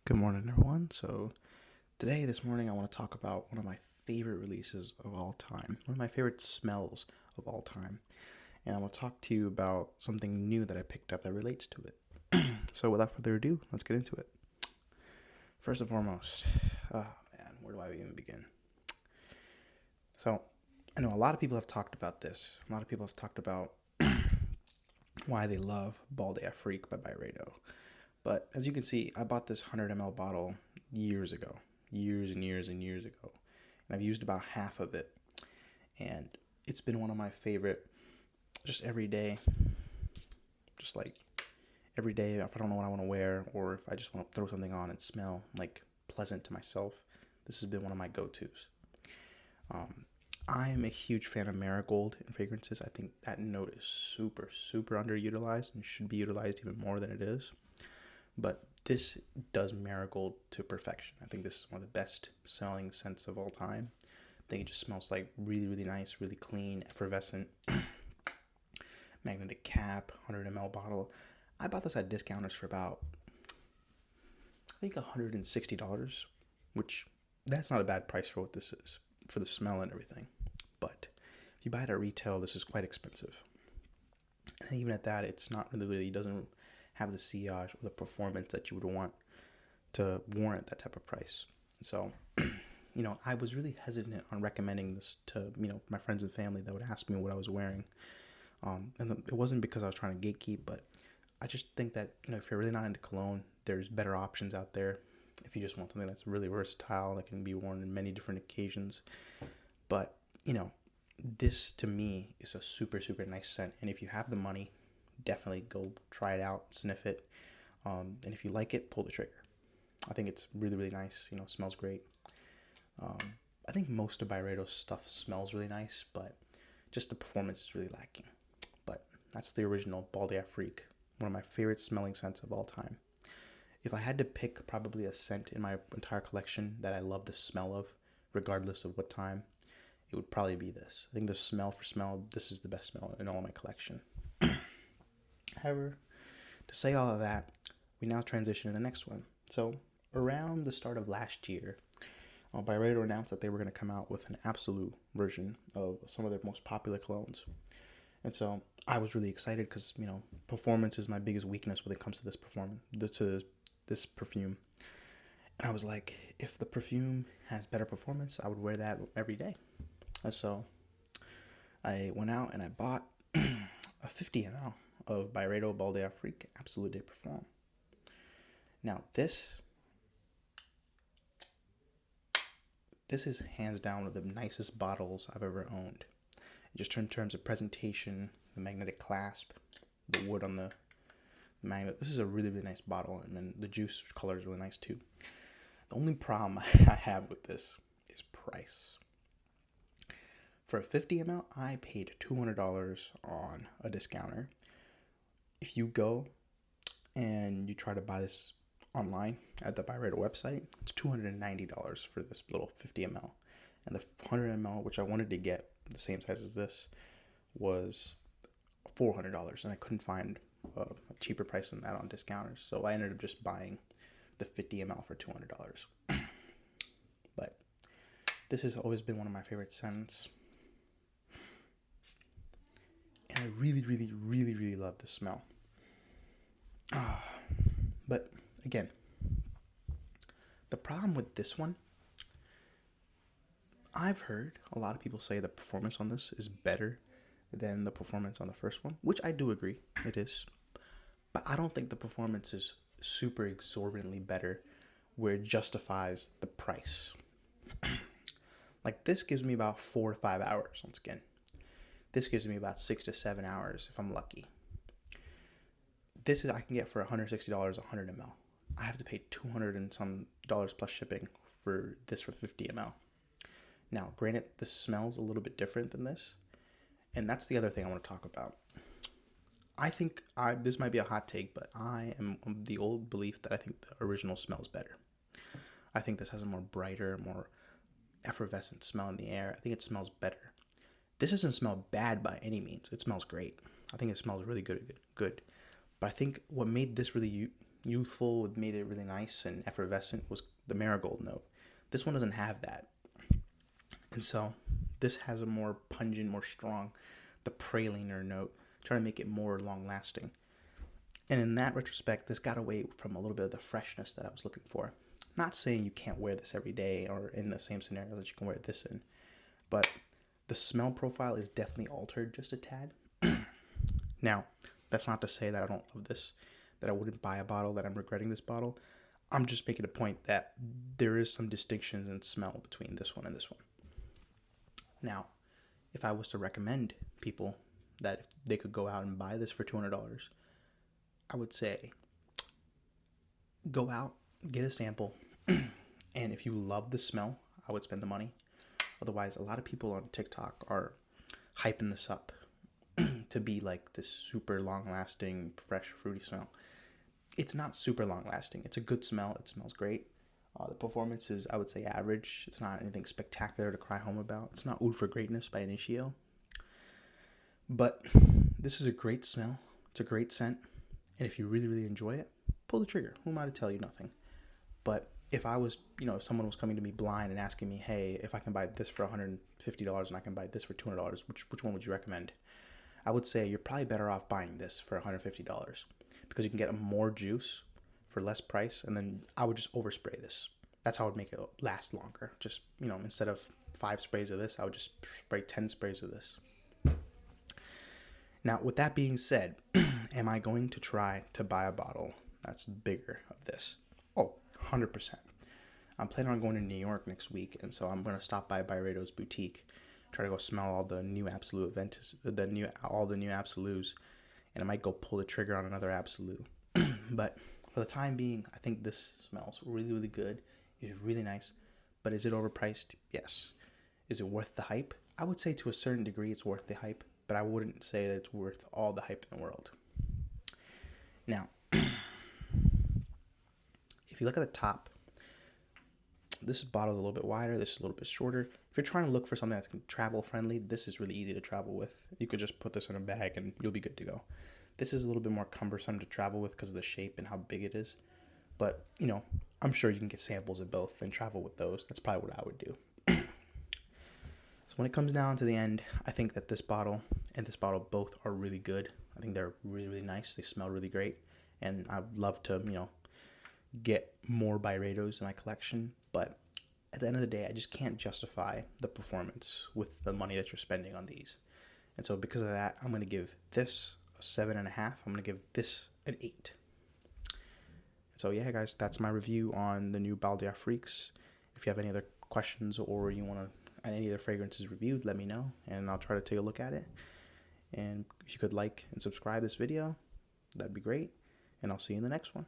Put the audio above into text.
Good morning, everyone. This morning, I want to talk about one of my favorite releases of all time, one of my favorite smells of all time. And I want to talk to you about something new that I picked up that relates to it. So, without further ado, let's get into it. First and foremost, oh man, where do I even begin? So, I know a lot of people have talked about this. A lot of people have talked about why they love Bal Freak by Byredo. But as you can see, I bought this 100 ml bottle years ago, years and years and years ago. And I've used about half of it. And it's been one of my favorite, just every day, just like every day, if I don't know what I want to wear or if I just want to throw something on and smell like pleasant to myself, this has been one of my go-tos. I am a huge fan of marigold in fragrances. I think that note is super, super underutilized and should be utilized even more than it is. But this does marigold to perfection. I think this is one of the best selling scents of all time. I think it just smells like really, really nice, really clean, effervescent. Magnetic cap, 100 ml bottle. I bought this at discounters for about, I think $160, which that's not a bad price for what this is, for the smell and everything. But if you buy it at retail, this is quite expensive. And even at that, it's not really doesn't have the sillage or the performance that you would want to warrant that type of price. So, I was really hesitant on recommending this to, my friends and family that would ask me what I was wearing. It wasn't because I was trying to gatekeep, but I just think that, if you're really not into cologne, there's better options out there. If you just want something that's really versatile, that can be worn in many different occasions. But, this to me is a super, super nice scent. And if you have the money, definitely go try it out, sniff it. And if you like it, pull the trigger. I think it's really, really nice. Smells great. I think most of Byredo's stuff smells really nice, but just the performance is really lacking. But that's the original Bal Freak, one of my favorite smelling scents of all time. If I had to pick probably a scent in my entire collection that I love the smell of, regardless of what time, it would probably be this. I think the smell for smell, this is the best smell in all my collection. However, to say all of that, we now transition to the next one. So, around the start of last year, Byredo announced that they were going to come out with an absolute version of some of their most popular colognes. And so I was really excited because, performance is my biggest weakness when it comes to this perfume. And I was like, if the perfume has better performance, I would wear that every day. And so I went out and I bought a 50 ml of Byredo Bal Freak Absolute de Parfum. Now this is hands down one of the nicest bottles I've ever owned. Just in terms of presentation, the magnetic clasp, the wood on the magnet. This is a really, really nice bottle, and then the juice color is really nice too. The only problem I have with this is price. For a 50 ml, I paid $200 on a discounter. If you go and you try to buy this online at the Byredo website, it's $290 for this little 50 ml. And the 100 ml, which I wanted to get the same size as this, was $400. And I couldn't find a cheaper price than that on discounters. So I ended up just buying the 50 ml for $200. But this has always been one of my favorite scents. And I really, really, really, really love the smell. But again, the problem with this one, I've heard a lot of people say the performance on this is better than the performance on the first one, which I do agree, it is. But I don't think the performance is super exorbitantly better where it justifies the price. Like this gives me about 4 to 5 hours on skin. This gives me about 6 to 7 hours if I'm lucky. This is I can get for $160 100 ml. I have to pay $200 and some dollars plus shipping for this for 50 ml. Now, granted, this smells a little bit different than this, and that's the other thing I want to talk about. I think this might be a hot take, but I am of the old belief that I think the original smells better. I think this has a more brighter, more effervescent smell in the air. I think it smells better. This doesn't smell bad by any means. It smells great. I think it smells really good. But I think what made this really youthful, what made it really nice and effervescent was the marigold note. This one doesn't have that. And so this has a more pungent, more strong, the praliner note, trying to make it more long lasting. And in that retrospect, this got away from a little bit of the freshness that I was looking for. Not saying you can't wear this every day or in the same scenario that you can wear this in, but the smell profile is definitely altered just a tad. Now, that's not to say that I don't love this, that I wouldn't buy a bottle, that I'm regretting this bottle. I'm just making a point that there is some distinctions in smell between this one and this one. Now, if I was to recommend people that if they could go out and buy this for $200, I would say go out, get a sample, and if you love the smell, I would spend the money. Otherwise, a lot of people on TikTok are hyping this up to be like this super long-lasting, fresh, fruity smell. It's not super long-lasting. It's a good smell. It smells great. The performance is, I would say, average. It's not anything spectacular to cry home about. It's not Oud for Greatness by Initio. But this is a great smell. It's a great scent. And if you really, really enjoy it, pull the trigger. Who am I to tell you nothing? But if I was, if someone was coming to me blind and asking me, hey, if I can buy this for $150 and I can buy this for $200, which one would you recommend? I would say you're probably better off buying this for $150 because you can get more juice for less price, and then I would just overspray this. That's how I would make it last longer. Just, instead of 5 sprays of this, I would just spray 10 sprays of this. Now, with that being said, am I going to try to buy a bottle that's bigger of this? Oh, 100%. I'm planning on going to New York next week, and so I'm going to stop by Byredo's boutique, try to go smell all the new Absolute Ventus, all the new Absolutes, and I might go pull the trigger on another Absolute. But for the time being, I think this smells really, really good. It's really nice. But is it overpriced? Yes. Is it worth the hype? I would say to a certain degree it's worth the hype, but I wouldn't say that it's worth all the hype in the world. Now, if you look at the top, this bottle is a little bit wider, this is a little bit shorter. If you're trying to look for something that's travel friendly, this is really easy to travel with. You could just put this in a bag and you'll be good to go. This is a little bit more cumbersome to travel with because of the shape and how big it is. But, I'm sure you can get samples of both and travel with those. That's probably what I would do. So when it comes down to the end, I think that this bottle and this bottle both are really good. I think they're really, really nice. They smell really great. And I'd love to, get more Byredos in my collection. But at the end of the day, I just can't justify the performance with the money that you're spending on these. And so because of that, I'm going to give this a 7.5. I'm going to give this an 8. So yeah, guys, that's my review on the new Bal d'Afriques. If you have any other questions or you want any other fragrances reviewed, let me know, and I'll try to take a look at it. And if you could like and subscribe this video, that'd be great. And I'll see you in the next one.